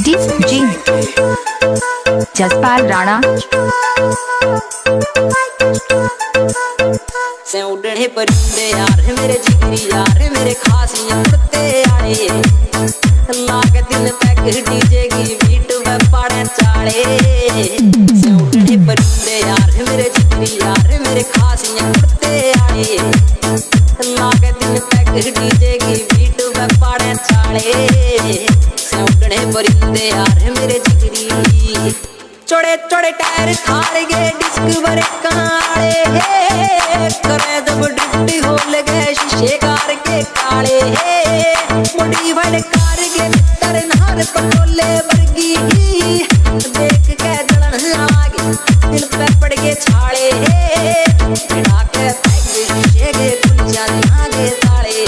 DJ Jaspal Rana से उड़ने परिंदे यार मेरे जिगरी यार मेरे खासी उड़ते आए लाग दिन पैक डीजे की बीट में पाड़े चाले से उड़ने परिंदे यार मेरे जिगरी यार मेरे खासी उड़ते आए लाग दिन पैक डीजे की बीट में पाड़े चाले से उड़ने परिंदे यार मेरे जिगरी चौड़े चौड़े टायर थार गए डिस्क भरे काले करे जब ड्रिफ्ट हो लगे शीशे कार के काले मोटी वाले कार के भीतर नहर पटोले वर्गी देख के जलन लागे दिल पे पड़ के छाले बिना के पैग शीशे के कुंजा लागे ताले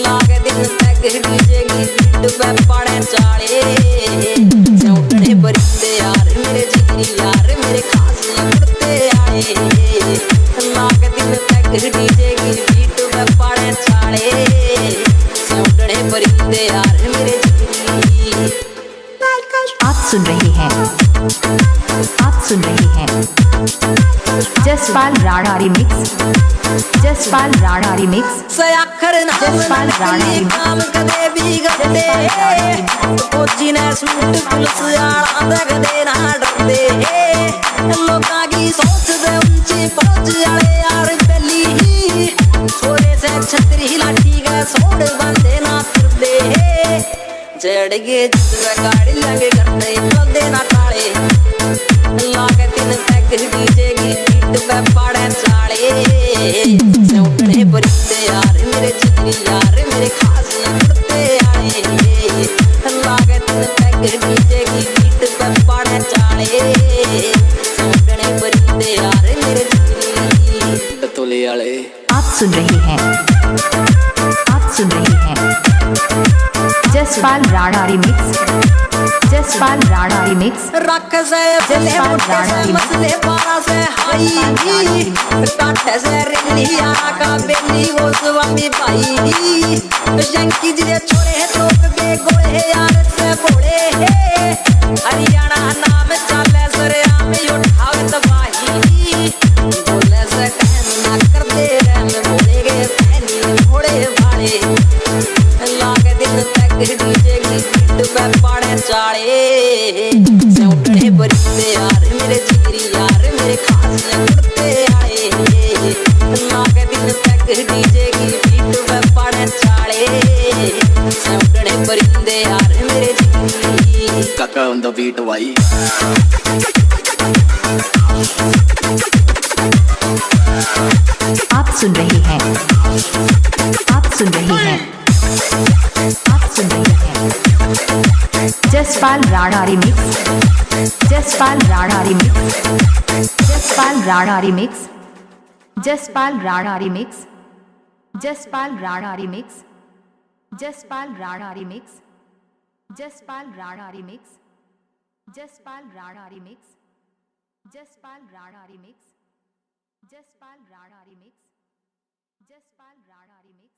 लागे दिल पैग डीजे की बीट पे पड़े चाले चौड़े परिंदे यार मेरे जिगरी यार मेरे खास उड़ते आए लाग दिन तक डीजे की बीट में पाड़े चाले चौड़े परिंदे यार मेरे जिगरी। आप सुन रहे हैं जसपाल राणा रिमिक्स जसपाल राणा रिमिक्स से आखर जसपाल राणा काम कदे भी गदे कोची ने सूट पुलिस आला दे गदे ना डरदे लोकां की सोच दे ऊंची पहुंच आले यार पहली छोरे से छतरी लाठी का सोड़ बांधे ना फिरदे जड़ के जिसवे गाड़ी लगे करते चलदे ना टाले लागे दिन तक डीजे की बीट पे पाड़े चाले चौड़े परिंदे यार मेरे जिगरी यार मेरे खास उड़ते आए लागे दिन तक डीजे की बीट पे पाड़े चाले चौड़े परिंदे यार मेरे जिगरी तोले वाले। आप सुन रहे हैं जसपाल राणा रिमिक्स जसपाल राणा रिमिक्स रख से जसपाल राणा मसले पारा से हाई काठे से रिलिया का बेली वो स्वामी भाई शंकी जी छोरे रोक के गोले यार से बोले हरियाणा नाम चले सरे आम उठावे तबाही बोले से कहन ना कर दे रे बोले गे पहनी घोड़े वाले लागे दिन तक डीजे की बीट पे पाड़े चाले चौड़े परिंदे यार मेरे जिगरी यार मेरे खास उड़ते आए लागे दिन तक डीजे की बीट पे पाड़े चाले चौड़े परिंदे यार मेरे जिगरी। काका on the beat भाई। आप सुन रहे हैं Jaspal Rana remix Jaspal Rana remix Jaspal Rana remix Jaspal Rana remix Jaspal Rana remix Jaspal Rana remix Jaspal Rana remix Jaspal Rana remix Jaspal Rana remix Jaspal Rana remix Jaspal Rana remix